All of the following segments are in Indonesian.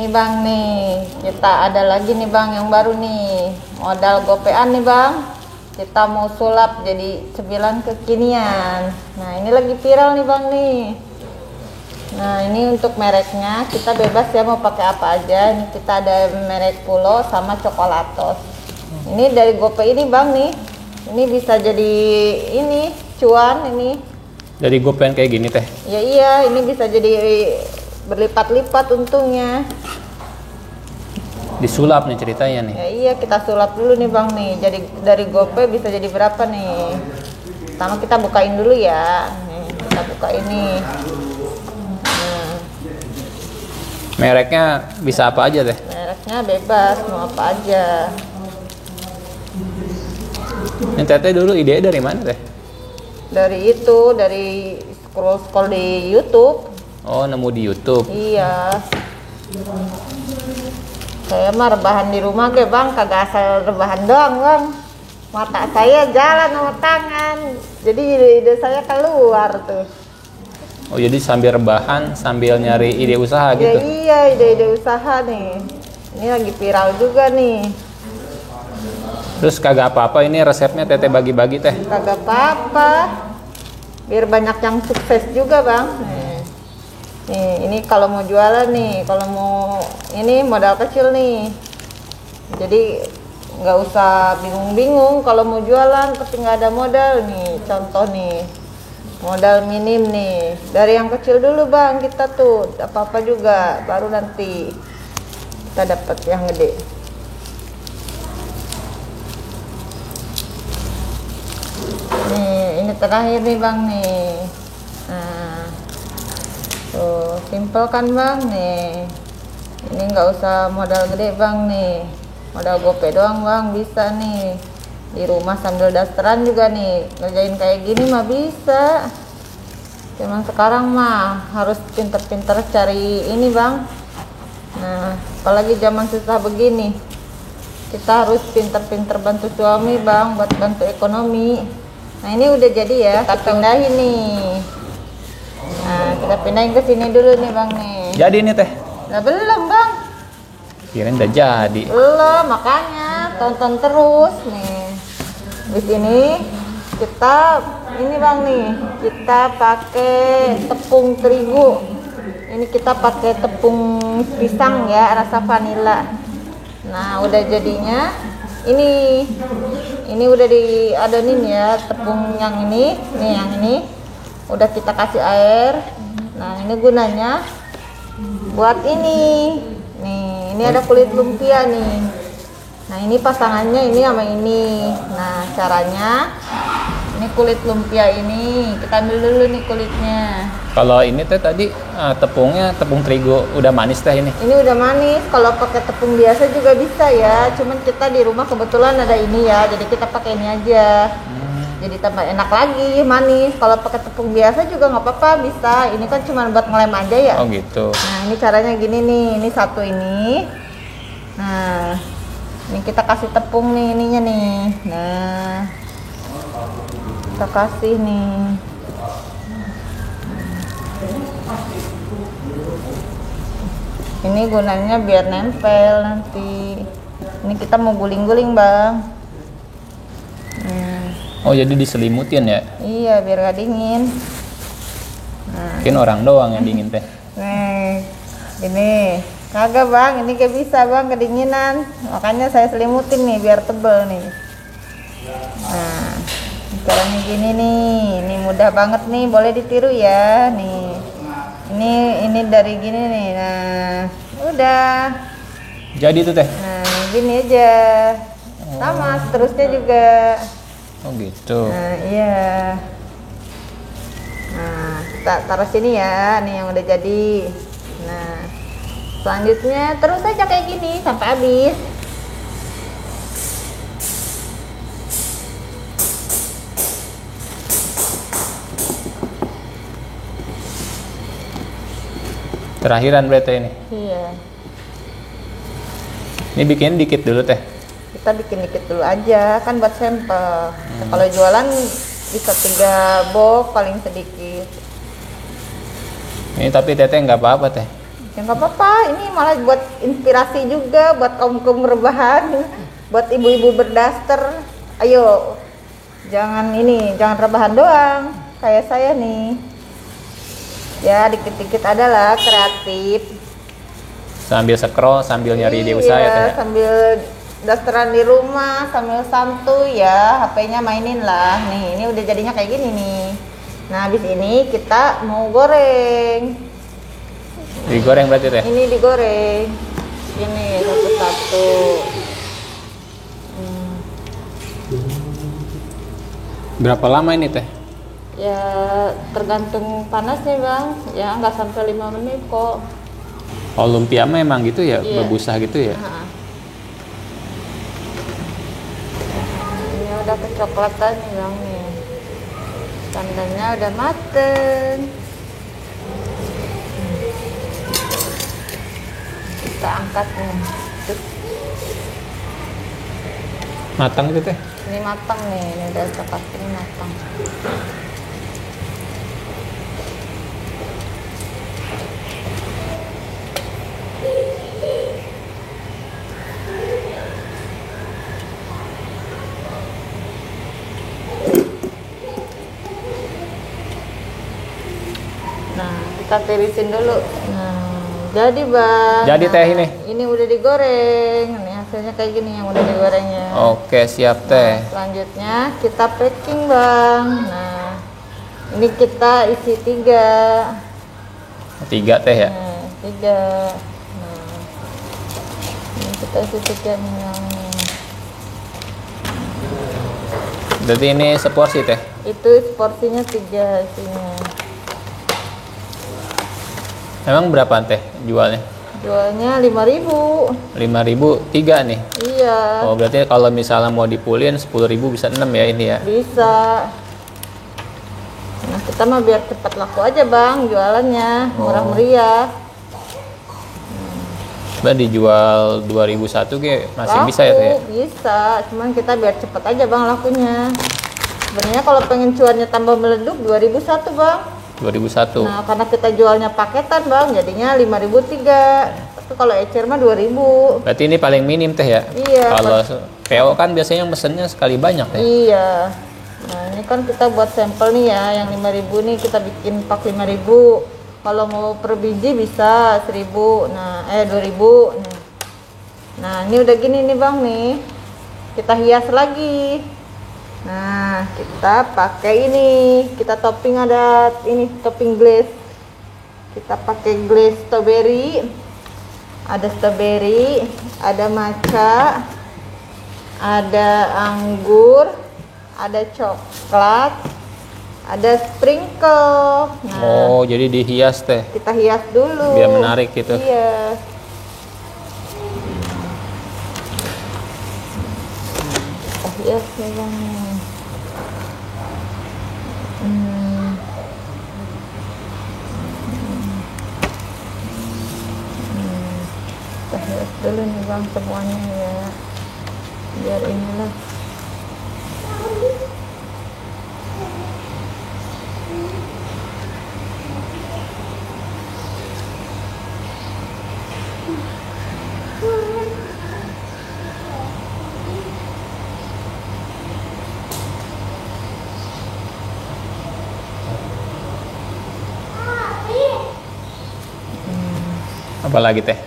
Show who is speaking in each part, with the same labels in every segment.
Speaker 1: Nih bang nih, kita ada lagi nih bang yang baru nih, modal gopean nih bang. Kita mau sulap jadi cemilan kekinian. Nah ini lagi viral nih bang nih. Nah ini untuk mereknya kita bebas ya mau pakai apa aja. Ini kita ada merek Pulo sama Coklatos. Ini dari Gope ini bang nih. Ini bisa jadi ini cuan ini.
Speaker 2: Dari gopean kayak gini teh?
Speaker 1: Ya iya, ini bisa jadi berlipat-lipat untungnya.
Speaker 2: Disulap nih ceritanya nih.
Speaker 1: Ya iya, kita sulap dulu nih bang nih. Jadi dari Gope bisa jadi berapa nih? Pertama kita bukain dulu ya. Nih, kita buka ini. Nah,
Speaker 2: Mereknya bisa apa aja teh?
Speaker 1: mereknya bebas mau apa aja.
Speaker 2: Ini teteh dulu ide dari mana teh?
Speaker 1: Dari scroll di YouTube.
Speaker 2: Oh, nemu di YouTube.
Speaker 1: Iya. Saya mah rebahan di rumah ge bang, kagak asal rebahan doang bang. Mata saya jalan sama tangan. Jadi ide saya keluar tuh.
Speaker 2: Oh, jadi sambil rebahan, sambil nyari ide usaha
Speaker 1: Ya
Speaker 2: gitu?
Speaker 1: iya, ide-ide usaha nih. Ini lagi viral juga nih.
Speaker 2: Terus kagak apa-apa ini resepnya teteh bagi-bagi teh?
Speaker 1: Kagak apa-apa. Biar banyak yang sukses juga bang. Nih, ini kalau mau jualan nih, kalau mau ini modal kecil nih. Jadi nggak usah bingung-bingung kalau mau jualan tapi nggak ada modal nih. Contoh nih, modal minim nih. Dari yang kecil dulu bang kita tuh, apa-apa juga. Baru nanti kita dapat yang gede. Nih, ini terakhir nih bang nih. Nah, tuh simple kan bang nih. Ini nggak usah modal gede bang nih. Modal Gope doang bang bisa nih. Di rumah sambil dasteran juga nih. Ngerjain kayak gini mah bisa. Cuman sekarang mah harus pinter-pinter cari ini bang. Nah, apalagi zaman susah begini. Kita harus pinter-pinter bantu suami bang buat bantu ekonomi. Nah ini udah jadi ya, kita pindahin nih. Nah kita pindahin ke sini dulu nih bang nih.
Speaker 2: Jadi nih teh?
Speaker 1: Nah belum bang.
Speaker 2: Kirain udah jadi.
Speaker 1: Belum, makanya tonton terus nih. Di sini kita ini bang nih, kita pakai tepung terigu. Ini kita pakai tepung pisang ya, rasa vanila. Nah udah jadinya ini udah diadonin ya tepung yang ini, nih yang ini udah kita kasih air. Nah ini gunanya buat ini nih, ini ada kulit lumpia nih. Nah ini pasangannya ini sama ini. Nah caranya ini kulit lumpia ini kita ambil dulu nih kulitnya.
Speaker 2: Kalau ini teh tadi tepungnya tepung terigu udah manis teh ini?
Speaker 1: Ini udah manis. Kalau pakai tepung biasa juga bisa ya. Cuman kita di rumah kebetulan ada ini ya. Jadi kita pakai ini aja. Jadi tambah enak lagi, manis. Kalau pakai tepung biasa juga nggak apa-apa, bisa. Ini kan cuma buat ngelem aja ya.
Speaker 2: Oh gitu.
Speaker 1: Nah ini caranya gini nih. Ini satu ini. Nah ini kita kasih tepung nih ininya nih. Nah kita kasih nih. Ini gunanya biar nempel nanti. Ini kita mau guling-guling bang.
Speaker 2: Oh jadi diselimutin ya?
Speaker 1: Iya biar gak dingin.
Speaker 2: Mungkin orang doang yang dingin teh.
Speaker 1: Nih, ini kagak bang, ini gak bisa bang kedinginan. Makanya saya selimutin nih biar tebel nih. Nah, caranya gini nih, ini mudah banget nih, boleh ditiru ya nih. Ini dari gini nih, nah udah.
Speaker 2: Jadi tuh teh?
Speaker 1: Nah gini aja, sama seterusnya juga.
Speaker 2: Oh gitu.
Speaker 1: Nah iya. Nah kita taruh sini ya, nih yang udah jadi. Nah selanjutnya terus aja kayak gini sampai habis.
Speaker 2: Terakhiran berarti ini?
Speaker 1: Iya.
Speaker 2: Ini bikin dikit dulu teh?
Speaker 1: Kita bikin dikit dulu aja, kan buat sampel. Kalau jualan bisa 3 box paling sedikit.
Speaker 2: Ini tapi teteh nggak apa-apa teh?
Speaker 1: Ya nggak apa-apa, ini malah buat inspirasi juga buat kaum rebahan, buat ibu-ibu berdaster. Ayo, jangan rebahan doang, kayak saya nih. Ya dikit-dikit adalah kreatif.
Speaker 2: Sambil scroll, sambil nyari ide usaha ya teh.
Speaker 1: Iya, sambil dasteran di rumah, sambil santuy ya, HP-nya mainin lah. Nih, ini udah jadinya kayak gini nih. Nah, habis ini kita mau goreng.
Speaker 2: Digoreng berarti teh?
Speaker 1: Ini digoreng. Ini satu-satu.
Speaker 2: Berapa lama ini teh?
Speaker 1: Ya tergantung panasnya bang. Ya nggak sampai 5 menit kok.
Speaker 2: Oh, lumpia mah emang gitu ya,
Speaker 1: Iya.
Speaker 2: berbusa gitu ya?
Speaker 1: Nah. Ini udah kecoklatan nih bang nih. Tandanya udah mateng. Kita angkat nih. Terus,
Speaker 2: Matang gitu teh?
Speaker 1: ini matang nih, ini udah coklat ini matang. Nah, kita tirisin dulu. Nah, jadi bang.
Speaker 2: Jadi teh ini?
Speaker 1: Ini udah digoreng. Nih hasilnya kayak gini yang udah digorengnya.
Speaker 2: Oke, siap teh.
Speaker 1: Selanjutnya kita packing bang. Nah, ini kita isi 3.
Speaker 2: 3 teh ya?
Speaker 1: Nah, 3. Nah, ini kita isi 3 nih bang.
Speaker 2: Jadi ini seporsi teh?
Speaker 1: Itu porsinya 3 isinya.
Speaker 2: Emang berapa teh jualnya?
Speaker 1: Jualnya 5.000.
Speaker 2: 5.000 3 nih?
Speaker 1: Iya.
Speaker 2: Oh, berarti kalau misalnya mau dipulin 10.000 bisa 6 ya ini ya?
Speaker 1: Bisa. Nah, kita mah biar cepat laku aja bang jualannya, murah meriah.
Speaker 2: Mbak dijual 2001 ge masih
Speaker 1: Laku,
Speaker 2: bisa ya teh?
Speaker 1: bisa. Cuman kita biar cepat aja bang lakunya. Sebenarnya kalau pengen cuannya tambah meleduk 2001 bang.
Speaker 2: 2001.
Speaker 1: Nah, karena kita jualnya paketan bang, jadinya 5.003. Tapi kalau ecer mah 2.000.
Speaker 2: Berarti ini paling minim teh ya?
Speaker 1: Iya.
Speaker 2: Kalau PO kan biasanya mesennya sekali banyak ya?
Speaker 1: Iya. Nah, ini kan kita buat sampel nih ya, yang 5.000 nih kita bikin pak 5.000. Kalau mau per biji bisa 1.000. Nah, 2.000. Nah, ini udah gini nih bang nih. Kita hias lagi. Nah, kita pakai ini. Kita topping ada ini topping glaze. Kita pakai glaze strawberry. Ada strawberry, ada matcha, ada anggur, ada coklat, ada sprinkle. Nah,
Speaker 2: Oh, jadi dihias teh?
Speaker 1: kita hias dulu.
Speaker 2: Biar menarik gitu.
Speaker 1: Iya. Kita hias nih bang. Kita hias dulu nih bang semuanya ya. Biar inilah.
Speaker 2: Apalagi teh?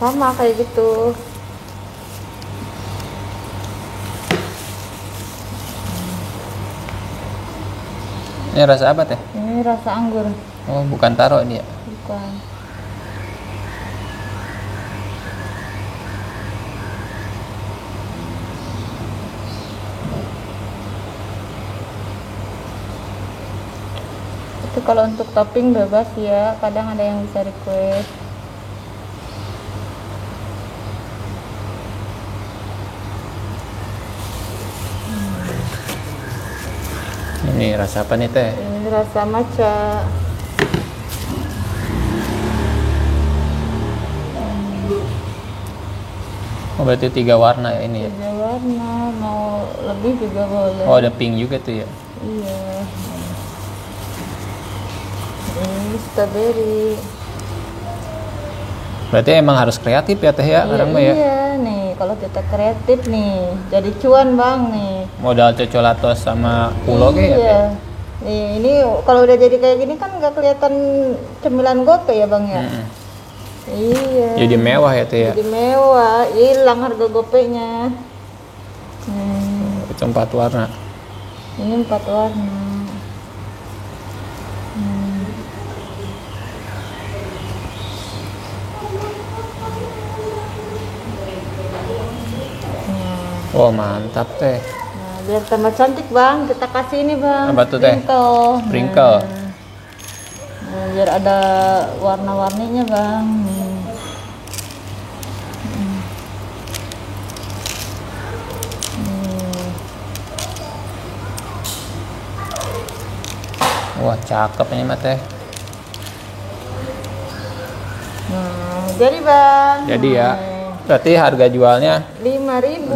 Speaker 1: Sama kayak gitu.
Speaker 2: Ini rasa apa teh?
Speaker 1: Ini rasa anggur,
Speaker 2: Oh, bukan taro ini ya?
Speaker 1: bukan. Itu kalau untuk topping bebas ya, kadang ada yang bisa request.
Speaker 2: Ini rasa apa nih teh?
Speaker 1: Ini rasa matcha.
Speaker 2: Oh, berarti 3 warna ya ini ya?
Speaker 1: Tiga warna, mau lebih juga boleh.
Speaker 2: Oh, ada pink juga tuh ya?
Speaker 1: Iya. Ini strawberry.
Speaker 2: Berarti emang harus kreatif ya teh ya, kadang mah ya.
Speaker 1: Iya nih, kalau kita kreatif nih, jadi cuan bang nih.
Speaker 2: Modal cocolatos sama pulo ge ya teh.
Speaker 1: Iya. Nih, ini kalau udah jadi kayak gini kan nggak kelihatan cemilan gope ya bang ya.
Speaker 2: Mm-mm.
Speaker 1: Iya.
Speaker 2: Jadi mewah ya teh ya.
Speaker 1: Jadi mewah, hilang harga gopenya.
Speaker 2: Itu 4 warna.
Speaker 1: Ini 4 warna.
Speaker 2: Oh mantap teh.
Speaker 1: Nah, biar tambah cantik bang, kita kasih ini bang.
Speaker 2: Apa tuh, teh?
Speaker 1: Sprinkle.
Speaker 2: Sprinkle.
Speaker 1: Nah, biar ada warna-warninya bang.
Speaker 2: Wah cakep ini mah teh.
Speaker 1: Nah, jadi bang.
Speaker 2: Jadi ya. Berarti harga jualnya
Speaker 1: 5.000.
Speaker 2: 5.000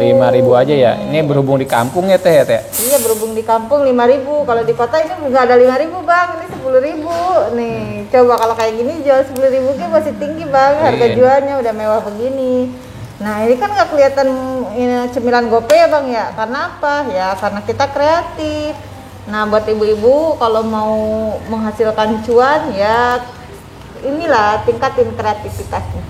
Speaker 2: aja ya. Ini berhubung di kampung ya teh ya teh.
Speaker 1: Iya berhubung di kampung 5.000. Kalau di kota ini nggak ada 5.000 bang. Ini 10.000. Nih coba kalau kayak gini jual 10.000 kan masih tinggi bang. Harga
Speaker 2: Iya.
Speaker 1: jualnya udah mewah begini. Nah ini kan nggak kelihatan ini, cemilan gope ya bang ya. Karena apa? Ya karena kita kreatif. Nah buat ibu-ibu kalau mau menghasilkan cuan ya inilah tingkatin kreativitasnya.